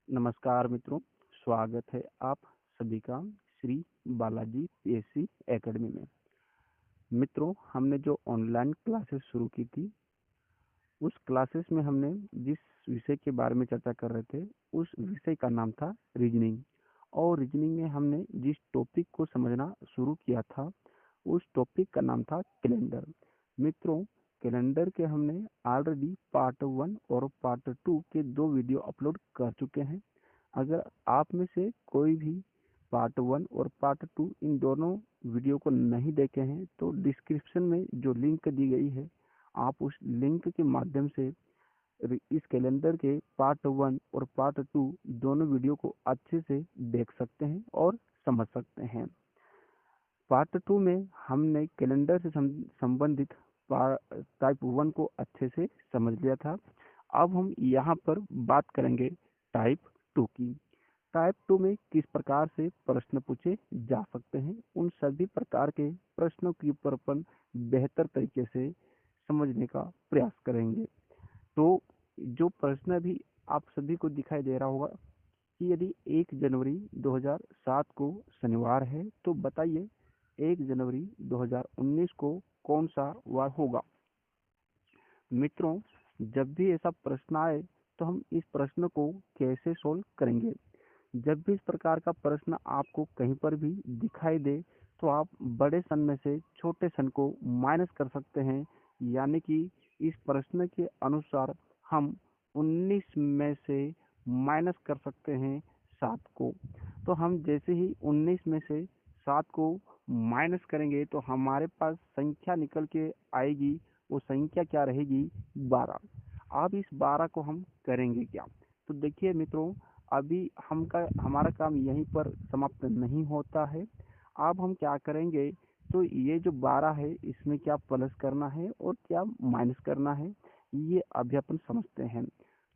नमस्कार मित्रों, स्वागत है आप सभी का श्री बालाजी पीएससी एकेडमी में। मित्रों, हमने जो ऑनलाइन क्लासेस शुरू की थी, उस क्लासेस में हमने जिस विषय के बारे में चर्चा कर रहे थे, उस विषय का नाम था रीजनिंग। और रीजनिंग में हमने जिस टॉपिक को समझना शुरू किया था, उस टॉपिक का नाम था कैलेंडर। मित्रों, कैलेंडर के हमने ऑलरेडी पार्ट 1 और पार्ट 2 के 2 वीडियो अपलोड कर चुके हैं। अगर आप में से कोई भी पार्ट 1 और पार्ट 2 इन दोनों वीडियो को नहीं देखे हैं, तो डिस्क्रिप्शन में जो लिंक दी गई है, आप उस लिंक के माध्यम से इस कैलेंडर के पार्ट 1 और पार्ट 2 दोनों वीडियो को अच्छे से देख सकते हैं और समझ सकते हैं। पार्ट 2 में हमने कैलेंडर से संबंधित टाइप 1 को अच्छे से समझ लिया था। अब हम यहाँ पर बात करेंगे टाइप 2 की। टाइप 2 में किस प्रकार से प्रश्न पूछे जा सकते हैं, उन सभी प्रकार के प्रश्नों के ऊपर अपन बेहतर तरीके से समझने का प्रयास करेंगे। तो जो प्रश्न भी आप सभी को दिखाई दे रहा होगा कि यदि 1 जनवरी 2007 को शनिवार है, तो बताइए 1 जनवरी 2019 को कौन सा वार होगा। मित्रों, जब भी ऐसा प्रश्न आए तो हम इस प्रश्न को कैसे सोल्व करेंगे। जब भी इस प्रकार का प्रश्न आपको कहीं पर भी दिखाई दे, तो आप बड़े सन में से छोटे सन को माइनस कर सकते हैं। यानी कि इस प्रश्न के अनुसार हम 19 में से माइनस कर सकते हैं 7 को। तो हम जैसे ही 19 में से 7 को माइनस करेंगे, तो हमारे पास संख्या निकल के आएगी। वो संख्या क्या रहेगी? 12। अब इस 12 को हम करेंगे क्या? तो देखिए मित्रों, अभी हमारा काम यहीं पर समाप्त नहीं होता है। अब हम क्या करेंगे, तो ये जो 12 है, इसमें क्या प्लस करना है और क्या माइनस करना है, ये अभी अपन समझते हैं।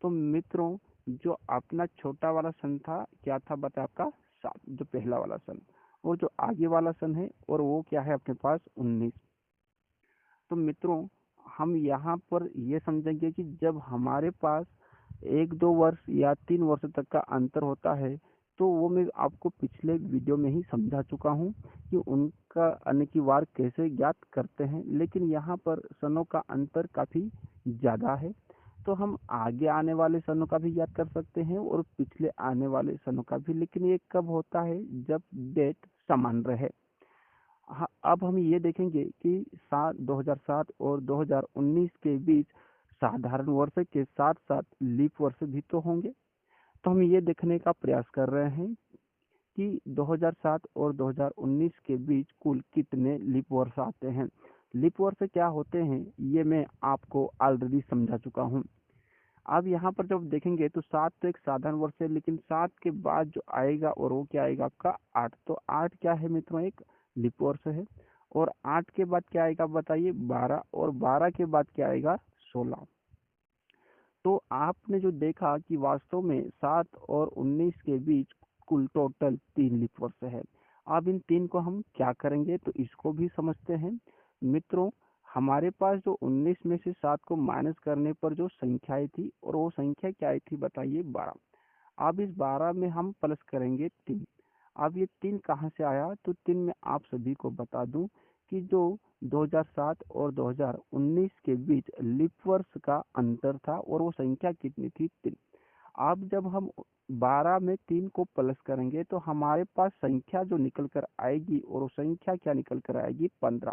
तो मित्रों, जो अपना छोटा वाला सन था, क्या था बता आपका? 7, जो पहला वाला सन। और जो आगे वाला सन है, और वो क्या है अपने पास? 19। तो मित्रों, हम यहाँ पर ये समझेंगे कि जब हमारे पास 1-2 वर्ष या 3 वर्ष तक का अंतर होता है, तो वो मैं आपको पिछले वीडियो में ही समझा चुका हूँ कि उनका अन्य की वार कैसे ज्ञात करते हैं। लेकिन यहाँ पर सनों का अंतर काफ़ी ज़्यादा है, तो हम आगे आने वाले सनों का भी ज्ञात कर सकते हैं और पिछले आने वाले सनों का भी। लेकिन ये कब होता है? जब डेट समान रहे। हाँ, अब हम ये देखेंगे कि 2007 और 2019 के बीच साधारण वर्ष के साथ साथ लीप वर्ष भी तो होंगे। तो हम ये देखने का प्रयास कर रहे हैं कि 2007 और 2019 के बीच कुल कितने लीप वर्ष आते हैं। लीप वर्ष क्या होते हैं, ये मैं आपको ऑलरेडी समझा चुका हूँ। अब यहाँ पर जब देखेंगे तो 7 तो एक साधारण वर्ष है, लेकिन 7 के बाद जो आएगा और वो क्या आएगा आपका? 8। तो 8 क्या है मित्रों? एक लीप वर्ष है। और 8 के बाद क्या आएगा बताइए? 12। और 12 के बाद क्या आएगा? 16। तो आपने जो देखा कि वास्तव में 7 और 19 के बीच कुल टोटल 3 लीप वर्ष है। अब इन 3 को हम क्या करेंगे, तो इसको भी समझते हैं। मित्रों, हमारे पास जो 19 में से 7 को माइनस करने पर जो संख्याएं थी, और वो संख्या क्या आई थी बताइए? 12। अब इस 12 में हम प्लस करेंगे 3। अब ये 3 कहाँ से आया? तो 3 में आप सभी को बता दूं कि जो 2007 और 2019 के बीच लीप वर्ष का अंतर था, और वो संख्या कितनी थी? 3। अब जब हम 12 में 3 को प्लस करेंगे, तो हमारे पास संख्या जो निकल कर आएगी, और वो संख्या क्या निकल कर आएगी? 15।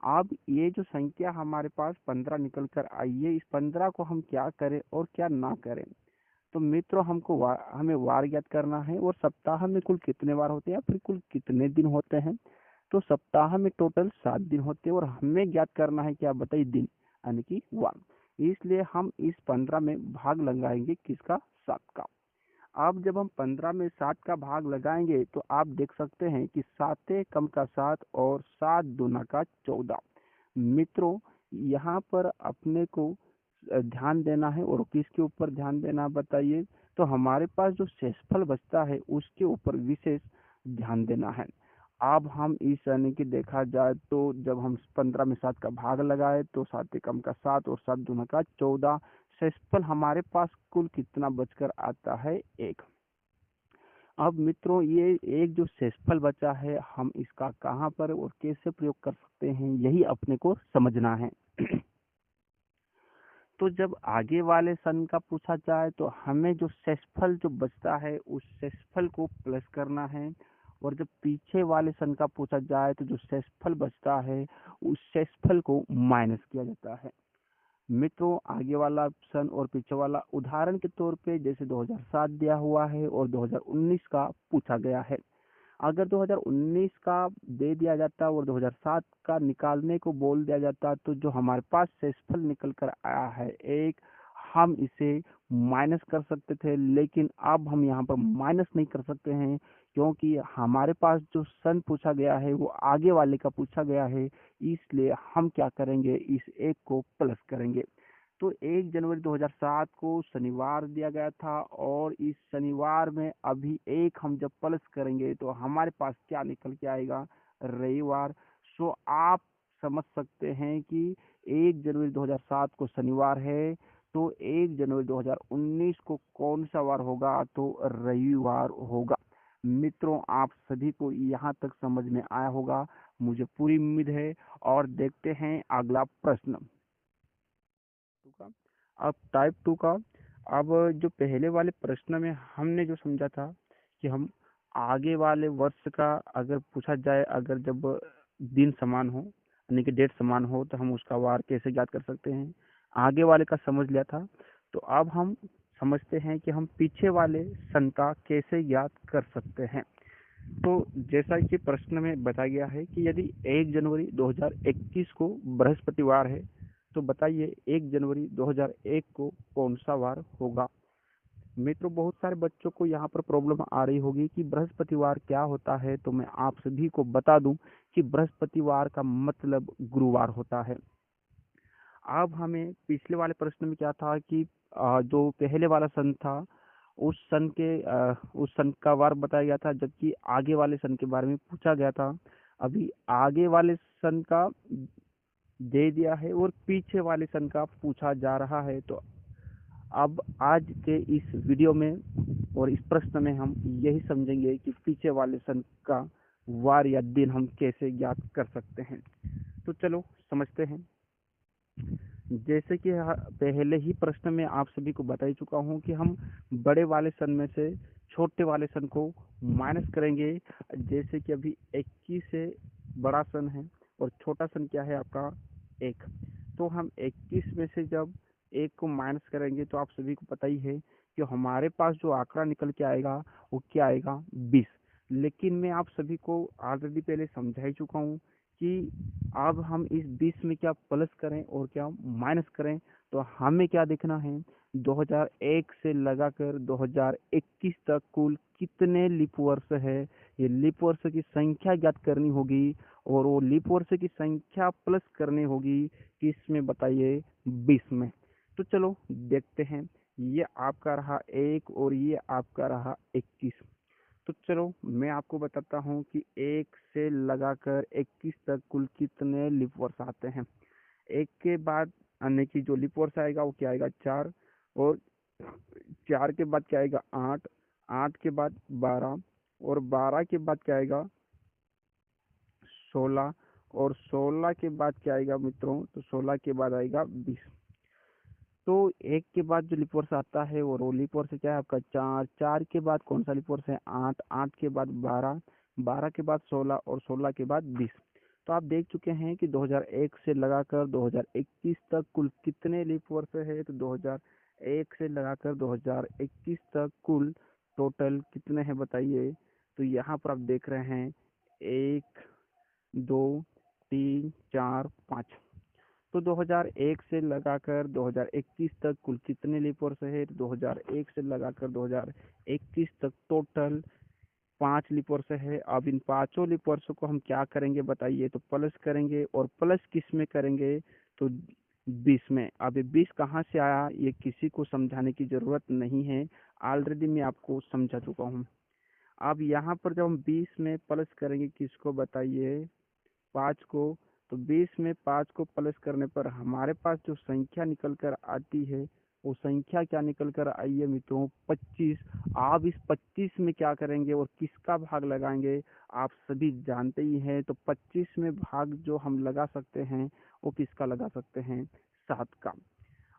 अब ये जो संख्या हमारे पास 15 निकल कर आई है, इस 15 को हम क्या करें और क्या ना करें। तो मित्रों, हमें वार ज्ञात करना है, और सप्ताह में कुल कितने वार होते हैं या फिर कुल कितने दिन होते हैं। तो सप्ताह में टोटल 7 दिन होते हैं, और हमें ज्ञात करना है क्या बताइए? दिन, यानी कि वार। इसलिए हम इस 15 में भाग लगाएंगे किसका? 7 का। अब जब हम 15 में 7 का भाग लगाएंगे, तो आप देख सकते हैं कि 7 कम का 7 और 7 दूना का 14। मित्रों, यहाँ पर अपने को ध्यान देना है, और किसके ऊपर ध्यान देना बताइए? तो हमारे पास जो शेषफल बचता है, उसके ऊपर विशेष ध्यान देना है। अब हम इस यानी कि देखा जाए तो जब हम 15 में 7 का भाग लगाए, तो 7 कम का 7 और 7 दूना का 14। शेषफल हमारे पास कुल कितना बचकर आता है? 1। अब मित्रों ये एक जो शेषफल बचा है, हम इसका कहाँ पर और कैसे प्रयोग कर सकते हैं, यही अपने को समझना है। तो जब आगे वाले सन का पूछा जाए तो हमें जो शेषफल जो बचता है उस शेषफल को प्लस करना है, और जब पीछे वाले सन का पूछा जाए तो जो शेषफल बचता है उस शेषफल को माइनस किया जाता है। मित्रों आगे वाला सन और पीछे वाला उदाहरण के तौर पे जैसे 2007 दिया हुआ है और 2019 का पूछा गया है। अगर 2019 का दे दिया जाता और 2007 का निकालने को बोल दिया जाता तो जो हमारे पास शेषफल निकल कर आया है 1, हम इसे माइनस कर सकते थे, लेकिन अब हम यहाँ पर माइनस नहीं कर सकते हैं क्योंकि हमारे पास जो सन पूछा गया है वो आगे वाले का पूछा गया है, इसलिए हम क्या करेंगे, इस 1 को प्लस करेंगे। तो 1 जनवरी 2007 को शनिवार दिया गया था और इस शनिवार में अभी 1 हम जब प्लस करेंगे तो हमारे पास क्या निकल के आएगा, रविवार। सो आप समझ सकते हैं कि 1 जनवरी 2007 को शनिवार है, तो 1 जनवरी 2019 को कौन सा वार होगा, तो रविवार होगा। मित्रों आप सभी को यहाँ तक समझ में आया होगा, मुझे पूरी उम्मीद है। और देखते हैं अगला प्रश्न का। अब टाइप 2 का। अब जो पहले वाले प्रश्न में हमने जो समझा था कि हम आगे वाले वर्ष का अगर पूछा जाए, अगर जब दिन समान हो यानी कि डेट समान हो तो हम उसका वार कैसे ज्ञात कर सकते हैं, आगे वाले का समझ लिया था। तो अब हम समझते हैं कि हम पीछे वाले सन का कैसे ज्ञात कर सकते हैं। तो जैसा कि प्रश्न में बताया गया है कि यदि 1 जनवरी 2021 को बृहस्पतिवार है तो बताइए 1 जनवरी 2001 को कौन सा वार होगा। मित्रों बहुत सारे बच्चों को यहाँ पर प्रॉब्लम आ रही होगी कि बृहस्पतिवार क्या होता है, तो मैं आप सभी को बता दूं कि बृहस्पतिवार का मतलब गुरुवार होता है। अब हमें पिछले वाले प्रश्न में क्या था कि जो पहले वाला सन था उस सन का वार बताया गया था, जबकि आगे वाले सन के बारे में पूछा गया था। अभी आगे वाले सन का दे दिया है और पीछे वाले सन का पूछा जा रहा है। तो अब आज के इस वीडियो में और इस प्रश्न में हम यही समझेंगे कि पीछे वाले सन का वार या दिन हम कैसे ज्ञात कर सकते हैं। तो चलो समझते हैं। जैसे कि पहले ही प्रश्न में आप सभी को बता ही चुका हूं कि हम बड़े वाले सन में से छोटे वाले सन को माइनस करेंगे। जैसे कि अभी 21 से बड़ा सन है और छोटा सन क्या है आपका 1, तो हम 21 में से जब 1 को माइनस करेंगे तो आप सभी को पता ही है कि हमारे पास जो आंकड़ा निकल के आएगा वो क्या आएगा, 20। लेकिन मैं आप सभी को ऑलरेडी पहले समझा ही चुका हूँ कि अब हम इस 20 में क्या प्लस करें और क्या माइनस करें। तो हमें क्या देखना है, 2001 से लगाकर 2021 तक कुल कितने लीप वर्ष है, ये लीप वर्ष की संख्या ज्ञात करनी होगी और वो लीप वर्ष की संख्या प्लस करनी होगी किस में, बताइए 20 में। तो चलो देखते हैं, ये आपका रहा 1 और ये आपका रहा 21। तो चलो मैं आपको बताता हूँ कि 1 से लगाकर 21 तक कुल कितने लीप वर्ष आते हैं। 1 के बाद आने की जो लीप वर्ष आएगा वो क्या आएगा, 4, और 4 के बाद क्या आएगा, 8, 8 के बाद 12, और 12 के बाद क्या आएगा, 16, और 16 के बाद क्या आएगा मित्रों, तो 16 के बाद आएगा 20। तो 1 के बाद जो लीप वर्ष आता है वो लीप वर्ष क्या है आपका 4, 4 के बाद कौन सा लीप वर्ष है 8, 8 के बाद 12, 12 के बाद 16 और 16 के बाद 20। तो आप देख चुके हैं कि 2001 से लगाकर 2021 तक कुल कितने लीप वर्ष है। तो 2001 से लगाकर 2021 तक कुल टोटल कितने हैं बताइए। तो यहाँ पर आप देख रहे हैं 1, 2, 3, 4, 5। तो 2001 से लगाकर 2021 तक कुल कितने लीप वर्ष है, तो 2001 से लगाकर 2021 तक टोटल 5 लीप वर्ष है। अब इन पांचों लीप वर्षों को हम क्या करेंगे बताइए, तो प्लस करेंगे, और प्लस किस में करेंगे, तो 20 में। अब ये 20 कहाँ से आया ये किसी को समझाने की जरूरत नहीं है, ऑलरेडी मैं आपको समझा चुका हूँ। अब यहाँ पर जब हम 20 में प्लस करेंगे किसको बताइए, 5 को, तो 20 में 5 को प्लस करने पर हमारे पास जो संख्या निकल कर आती है वो संख्या क्या निकल कर आई है मित्रों? 25। आप इस 25 में क्या करेंगे और किसका भाग लगाएंगे? आप सभी जानते ही हैं। तो 25 में भाग जो हम लगा सकते हैं वो किसका लगा सकते हैं? 7 का।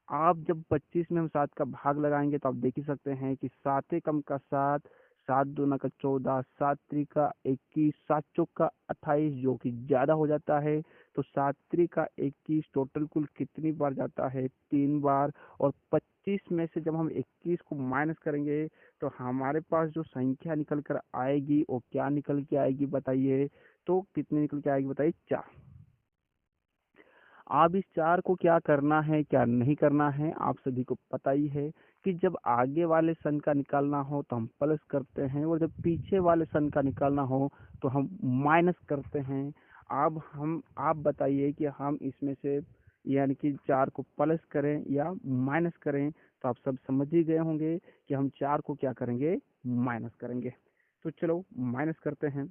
आप जब 25 में हम 7 का भाग लगाएंगे तो आप देख ही सकते हैं कि 7 कम का 7, 7 दूना का 14, 7 त्रिका 21, 7 चौक का 28, जो कि ज्यादा हो जाता है। तो 7 त्रिका 21 टोटल कुल कितनी बार जाता है? 3 बार। और 25 में से जब हम 21 को माइनस करेंगे तो हमारे पास जो संख्या निकल कर आएगी वो क्या निकल के आएगी बताइए? तो कितनी निकल के आएगी बताइए? 4। अब इस 4 को क्या करना है क्या नहीं करना है आप सभी को पता ही है कि जब आगे वाले सन का निकालना हो तो हम प्लस करते हैं, और जब पीछे वाले सन का निकालना हो तो हम माइनस करते हैं। अब हम आप बताइए कि हम इसमें से यानी कि 4 को प्लस करें या माइनस करें? तो आप सब समझ ही गए होंगे कि हम 4 को क्या करेंगे? माइनस करेंगे। तो चलो माइनस करते हैं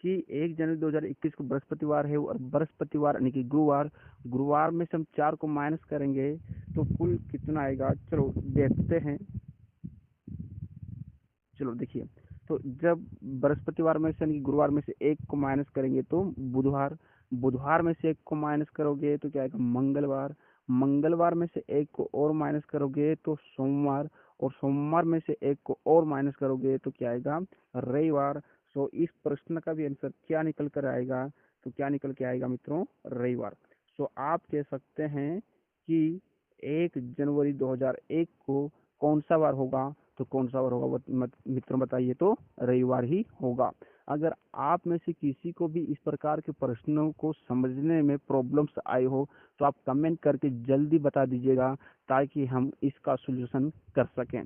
कि 1 जनवरी 2021 को बृहस्पतिवार है, और बृहस्पतिवार यानी कि गुरुवार, गुरुवार में से हम 4 को माइनस करेंगे तो कुल कितना आएगा? चलो देखते हैं। चलो देखिए, तो जब बृहस्पतिवार में से यानी कि गुरुवार में से 1 को माइनस करेंगे तो बुधवार, बुधवार में से 1 को माइनस करोगे तो क्या आएगा? मंगलवार, मंगलवार में से 1 को और माइनस करोगे तो सोमवार, और सोमवार में से 1 को और माइनस करोगे तो क्या आएगा? रविवार। सो इस प्रश्न का भी आंसर क्या निकल कर आएगा? तो क्या निकल के आएगा मित्रों? रविवार। सो आप कह सकते हैं कि 1 जनवरी 2001 को कौन सा वार होगा? तो कौन सा वार होगा मित्रों बताइए? तो रविवार ही होगा। अगर आप में से किसी को भी इस प्रकार के प्रश्नों को समझने में प्रॉब्लम्स आई हो तो आप कमेंट करके जल्दी बता दीजिएगा ताकि हम इसका सॉल्यूशन कर सकें।